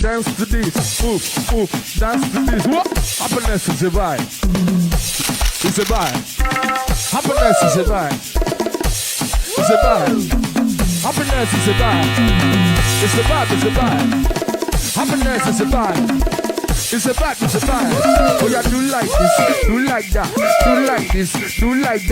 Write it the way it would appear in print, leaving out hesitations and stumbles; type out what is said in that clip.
dance to this. Move, dance to this. What? Happiness is a vibe. It's a vibe. Happiness is a vibe. It's a vibe. Happiness is a vibe. It's a vibe, it's a vibe. Happiness is a vibe. It's a vibe, it's a vibe. Oh yeah, do like this, do like that, do like this, do like that.